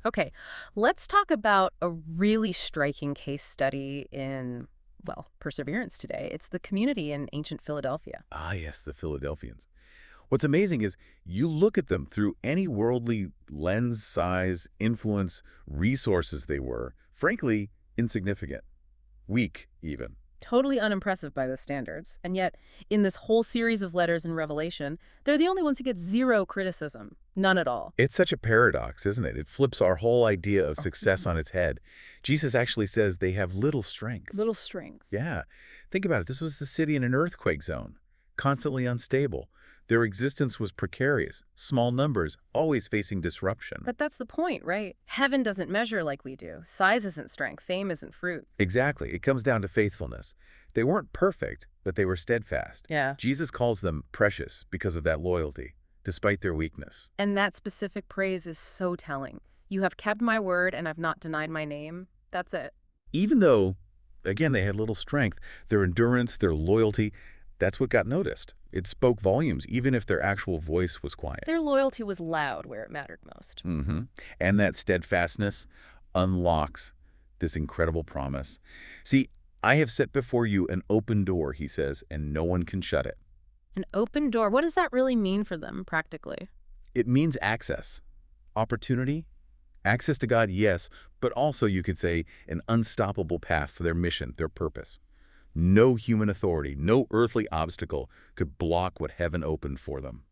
Okay, let's talk about a really striking case study in, well, perseverance today. It's the community in ancient Philadelphia. Ah, yes, the Philadelphians. What's amazing is you look at them through any worldly lens, size, influence, resources they were, frankly, insignificant, weak even. Totally unimpressive by the standards. And yet, in this whole series of letters in Revelation, they're the only ones who get zero criticism. None at all. It's such a paradox, isn't it? It flips our whole idea of success on its head. Jesus actually says they have little strength. Little strength. Yeah. Think about it. This was the city in an earthquake zone, constantly unstable. Their existence was precarious, small numbers, always facing disruption. But that's the point, right? Heaven doesn't measure like we do. Size isn't strength. Fame isn't fruit. Exactly. It comes down to faithfulness. They weren't perfect, but they were steadfast. Yeah. Jesus calls them precious because of that loyalty, despite their weakness. And that specific praise is so telling. You have kept my word and I've not denied my name. That's it. Even though, again, they had little strength, their endurance, their loyalty, that's what got noticed. It spoke volumes, even if their actual voice was quiet. Their loyalty was loud where it mattered most. And that steadfastness unlocks this incredible promise. See, I have set before you an open door, he says, and no one can shut it. An open door. What does that really mean for them practically? It means access, opportunity, access to God, yes, but also, you could say, an unstoppable path for their mission, their purpose. No human authority, no earthly obstacle could block what heaven opened for them.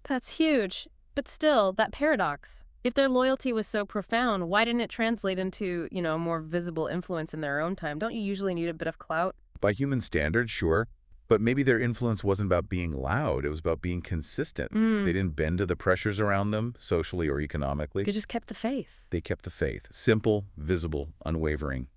That's huge. But still, that paradox. If their loyalty was so profound, why didn't it translate into, more visible influence in their own time? Don't you usually need a bit of clout? By human standards, sure, but maybe their influence wasn't about being loud. It was about being consistent. They didn't bend to the pressures around them, socially or economically. They just kept the faith. They kept the faith, simple, visible, unwavering.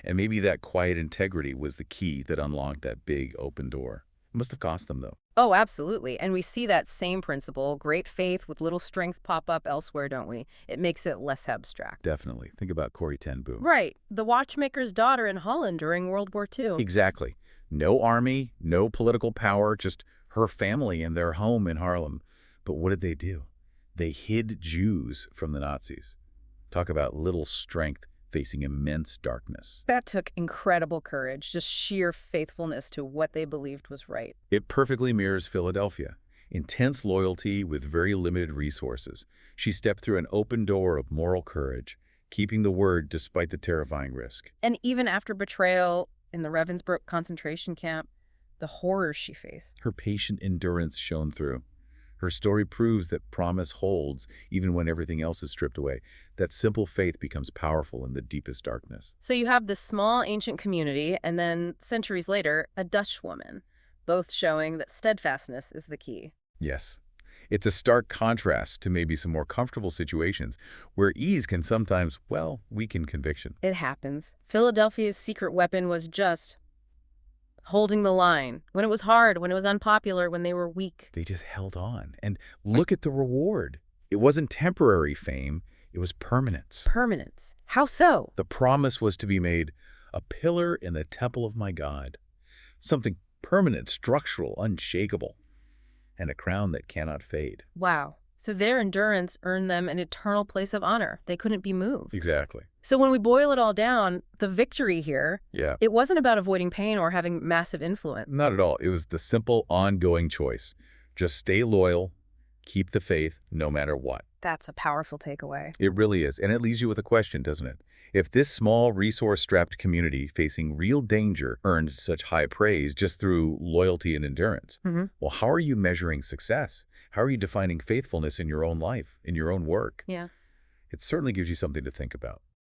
And maybe that quiet integrity was the key that unlocked that big open door. It must have cost them, though. Oh, absolutely. And we see that same principle, great faith with little strength, pop up elsewhere, don't we? It makes it less abstract. Definitely. Think about Corrie ten Boom. Right. The watchmaker's daughter in Holland during World War II. Exactly. No army, no political power, just her family and their home in Harlem. But what did they do? They hid Jews from the Nazis. Talk about little strength facing immense darkness. That took incredible courage, just sheer faithfulness to what they believed was right. It perfectly mirrors Philadelphia. Intense loyalty with very limited resources. She stepped through an open door of moral courage, keeping the word despite the terrifying risk. And even after betrayal in the Ravensbrück concentration camp, the horrors she faced. Her patient endurance shone through. Her story proves that promise holds even when everything else is stripped away. That simple faith becomes powerful in the deepest darkness. So you have this small ancient community, and then centuries later, a Dutch woman, both showing that steadfastness is the key. Yes. It's a stark contrast to maybe some more comfortable situations where ease can sometimes, well, weaken conviction. It happens. Philadelphia's secret weapon was just holding the line. When it was hard, when it was unpopular, when they were weak. They just held on. And look at the reward. It wasn't temporary fame. It was permanence. Permanence. How so? The promise was to be made a pillar in the temple of my God. Something permanent, structural, unshakable. And a crown that cannot fade. Wow. So their endurance earned them an eternal place of honor. They couldn't be moved. Exactly. So when we boil it all down, the victory here, Yeah. it wasn't about avoiding pain or having massive influence. Not at all. It was the simple, ongoing choice. Just stay loyal, keep the faith, no matter what. That's a powerful takeaway. It really is. And it leaves you with a question, doesn't it? If this small, resource-strapped community facing real danger earned such high praise just through loyalty and endurance, well, how are you measuring success? How are you defining faithfulness in your own life, in your own work? Yeah. It certainly gives you something to think about.